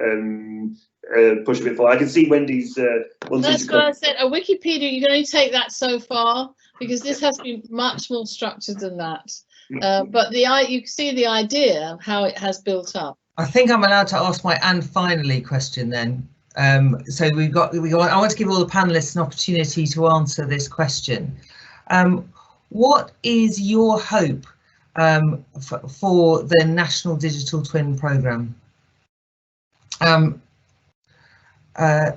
push a bit forward. I can see Wendy's That's what I said. A Wikipedia, you can only take that so far, because this has to be much more structured than that. But you can see the idea of how it has built up. I think I'm allowed to ask my "and finally" question then. So I want to give all the panelists an opportunity to answer this question. What is your hope for the National Digital Twin Programme?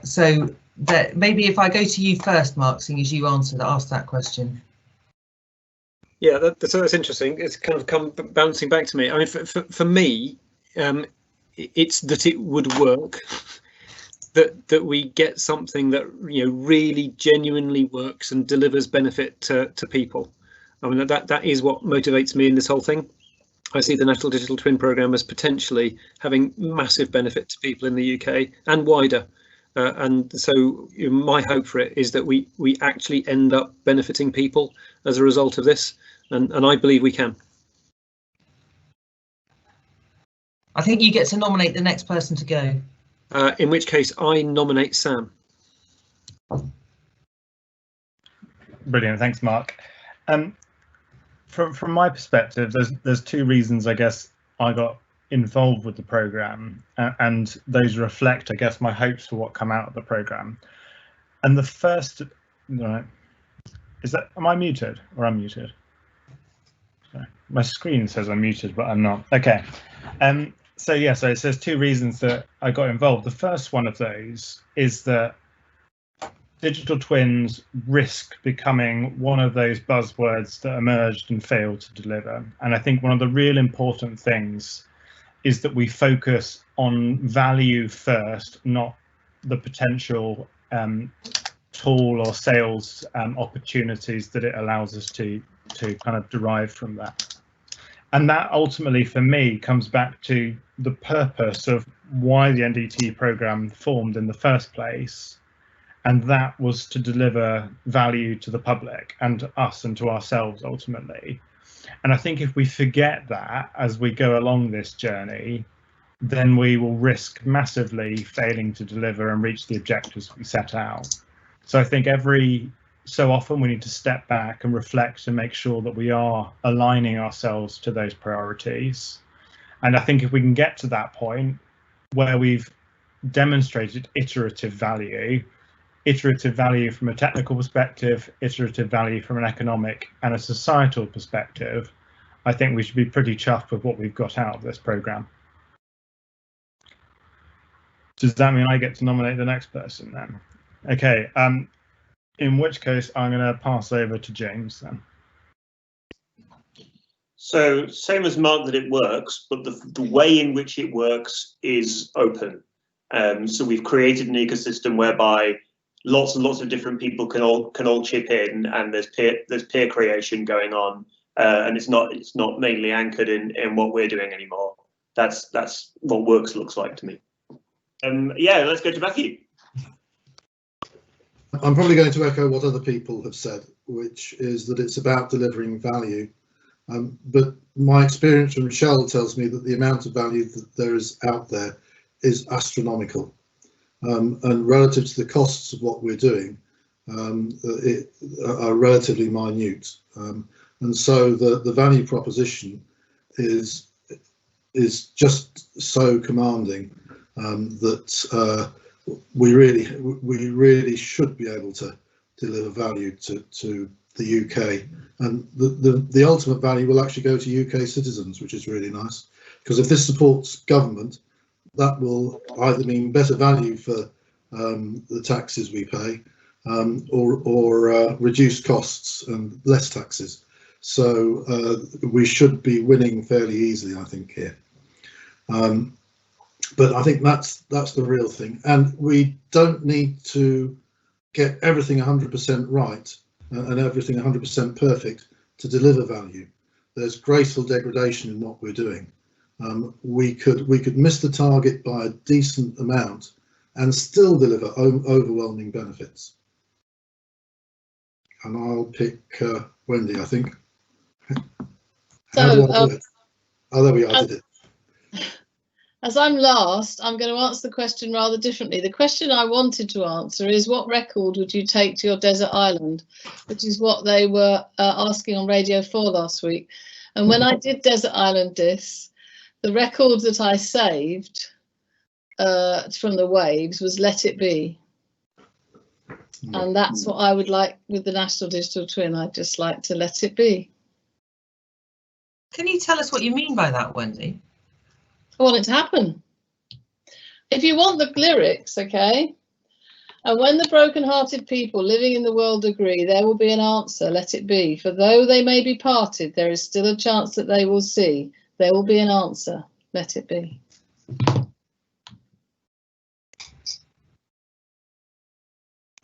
So that maybe if I go to you first, Mark, seeing as you asked that question. Yeah, that's interesting. It's kind of come bouncing back to me. I mean, for me, it's that it would work. That we get something that really genuinely works and delivers benefit to people. I mean, that is what motivates me in this whole thing. I see the National Digital Twin Programme as potentially having massive benefit to people in the UK and wider. And so my hope for it is that we actually end up benefiting people as a result of this, and I believe we can. I think you get to nominate the next person to go. In which case I nominate Sam. Brilliant, thanks, Mark. From my perspective, there's two reasons I guess I got involved with the programme, and those reflect, I guess, my hopes for what come out of the programme. And the first, right, am I muted or unmuted? Sorry, my screen says I'm muted, but I'm not. Okay. So it says two reasons that I got involved. The first one of those is that digital twins risk becoming one of those buzzwords that emerged and failed to deliver. And I think one of the real important things is that we focus on value first, not the potential tool or sales opportunities that it allows us to kind of derive from that. And that ultimately, for me, comes back to the purpose of why the NDT programme formed in the first place. And that was to deliver value to the public and to us and to ourselves ultimately. And I think if we forget that as we go along this journey, then we will risk massively failing to deliver and reach the objectives we set out. So I think every so often we need to step back and reflect and make sure that we are aligning ourselves to those priorities. And I think if we can get to that point where we've demonstrated iterative value from a technical perspective, iterative value from an economic and a societal perspective, I think we should be pretty chuffed with what we've got out of this programme. Does that mean I get to nominate the next person then? Okay, in which case I'm going to pass over to James then. So same as Mark, that it works, but the way in which it works is open. So we've created an ecosystem whereby lots and lots of different people can all chip in, and there's peer creation going on, and it's not mainly anchored in what we're doing anymore. That's what works looks like to me. Yeah, let's go to Matthew. I'm probably going to echo what other people have said, which is that it's about delivering value. But my experience from Shell tells me that the amount of value that there is out there is astronomical, and relative to the costs of what we're doing, are relatively minute. And so the value proposition is just so commanding that we really should be able to deliver value to the UK, and the ultimate value will actually go to UK citizens, which is really nice, because if this supports government, that will either mean better value for the taxes we pay, or reduced costs and less taxes. So we should be winning fairly easily, I think, here. But I think that's the real thing, and we don't need to get everything 100% right and everything 100% perfect to deliver value. There's graceful degradation in what we're doing. We could miss the target by a decent amount and still deliver overwhelming benefits. And I'll pick Wendy, I think. How do I do it? Oh, there we are, I did it. As I'm last, I'm going to answer the question rather differently. The question I wanted to answer is, what record would you take to your desert island? Which is what they were asking on Radio 4 last week. And when I did Desert Island Dis, the record that I saved from the waves was Let It Be. And that's what I would like with the National Digital Twin. I'd just like to let it be. Can you tell us what you mean by that, Wendy? I want it to happen. If you want the lyrics, okay? And when the broken-hearted people living in the world agree, there will be an answer, let it be. For though they may be parted, there is still a chance that they will see. There will be an answer, let it be.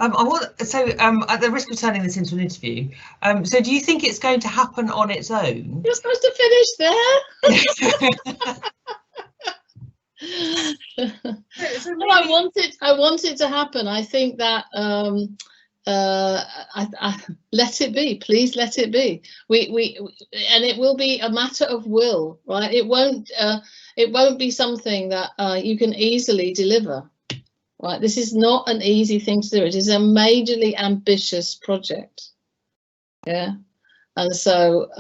At the risk of turning this into an interview, so do you think it's going to happen on its own? You're supposed to finish there. Well, I want it to happen. I think that let it be, please let it be. And it will be a matter of will, right? It won't be something that you can easily deliver, right? This is not an easy thing to do. It is a majorly ambitious project, yeah. And so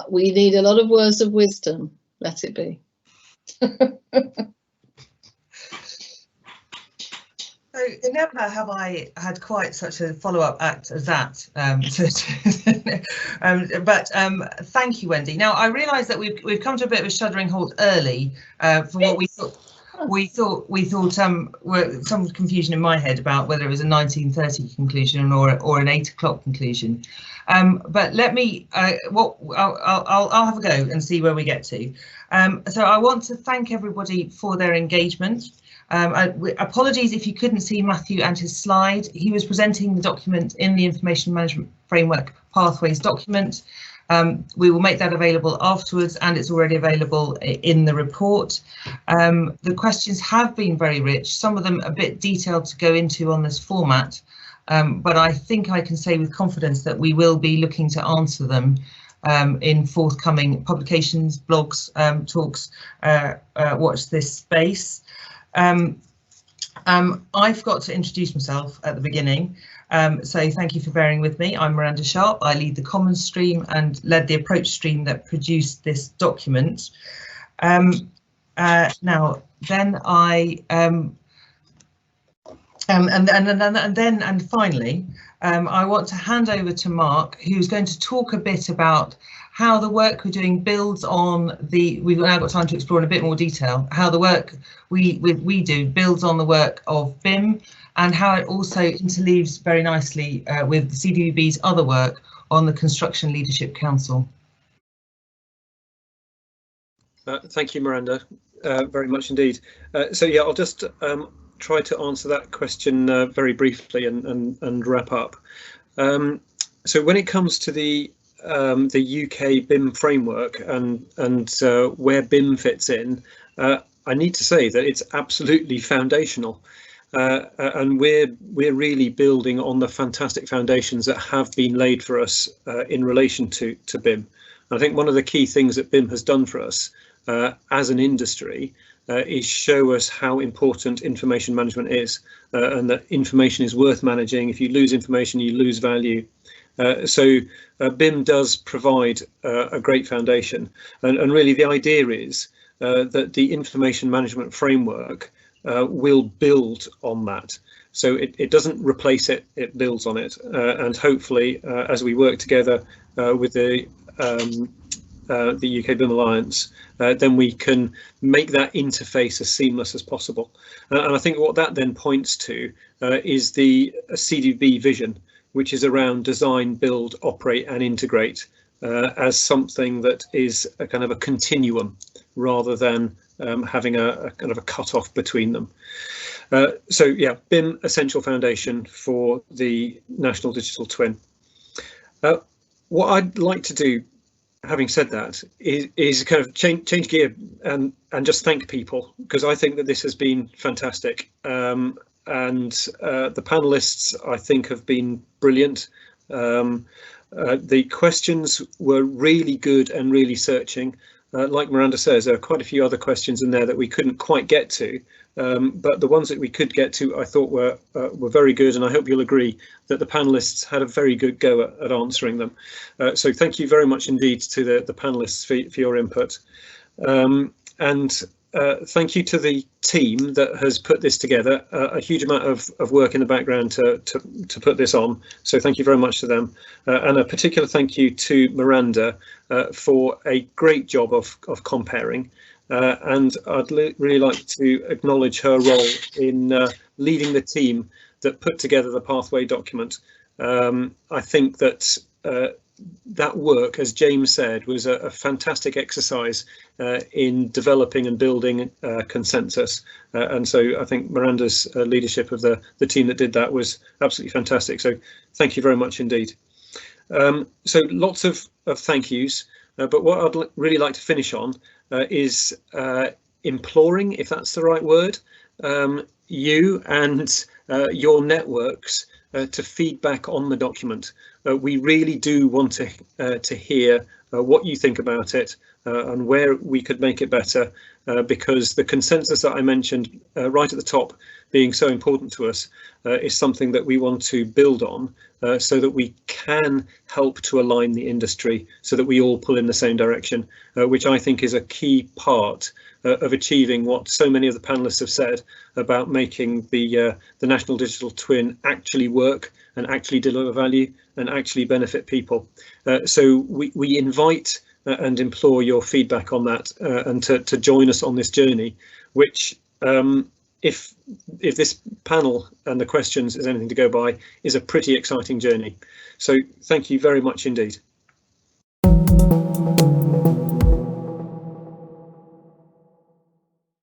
we need a lot of words of wisdom. Let it be. So never have I had quite such a follow-up act as that. But thank you, Wendy. Now I realise that we've come to a bit of a shuddering halt early from what we thought. We thought were some confusion in my head about whether it was a 19:30 conclusion or an 8 o'clock conclusion. But let me I'll have a go and see where we get to. So I want to thank everybody for their engagement. Apologies if you couldn't see Matthew and his slide. He was presenting the document in the Information Management Framework Pathways document. We will make that available afterwards, and it's already available in the report. The questions have been very rich, some of them a bit detailed to go into on this format, but I think I can say with confidence that we will be looking to answer them in forthcoming publications, blogs, talks. Watch this space. I've got to introduce myself at the beginning, so thank you for bearing with me. I'm Miranda Sharp. I lead the Commons stream and led the approach stream that produced this document. Now, then and finally, I want to hand over to Mark, who's going to talk a bit about how the work we're doing builds on we've now got time to explore in a bit more detail, how the work we do builds on the work of BIM, and how it also interleaves very nicely with the CDB's other work on the Construction Leadership Council. Thank you, Miranda, very much indeed. So yeah, I'll just try to answer that question very briefly and wrap up. So when it comes to the UK BIM framework and where BIM fits in, I need to say that it's absolutely foundational. and we're really building on the fantastic foundations that have been laid for us in relation to BIM. I think one of the key things that BIM has done for us as an industry is show us how important information management is, and that information is worth managing. If you lose information, you lose value. So BIM does provide a great foundation, and really the idea is that the information management framework will build on that. So it doesn't replace it, it builds on it, and hopefully as we work together with the UK BIM Alliance, then we can make that interface as seamless as possible. And I think what that then points to is the CDB vision, which is around design, build, operate and integrate as something that is a kind of a continuum rather than having a kind of a cut-off between them. So yeah, BIM essential foundation for the National Digital Twin. What I'd like to do, having said that, is kind of change gear and just thank people, because I think that this has been fantastic. And the panelists, I think, have been brilliant. The questions were really good and really searching. Like Miranda says, there are quite a few other questions in there that we couldn't quite get to, but the ones that we could get to, I thought were very good, and I hope you'll agree that the panelists had a very good go at answering them. So thank you very much indeed to the panelists for your input. And thank you to the team that has put this together. A huge amount of work in the background to put this on. So thank you very much to them. And a particular thank you to Miranda for a great job of comparing. And I'd really like to acknowledge her role in leading the team that put together the Pathway document. I think that that work, as James said, was a fantastic exercise in developing and building consensus, and so I think Miranda's leadership of the team that did that was absolutely fantastic. So thank you very much indeed. So lots of thank yous, but what I'd really like to finish on is imploring, if that's the right word, you and your networks to feedback on the document. We really do want to hear what you think about it and where we could make it better, because the consensus that I mentioned right at the top being so important to us is something that we want to build on so that we can help to align the industry so that we all pull in the same direction, which I think is a key part of achieving what so many of the panelists have said about making the National Digital Twin actually work and actually deliver value and actually benefit people. So we invite and implore your feedback on that and to join us on this journey, which if this panel and the questions is anything to go by, is a pretty exciting journey. So thank you very much indeed.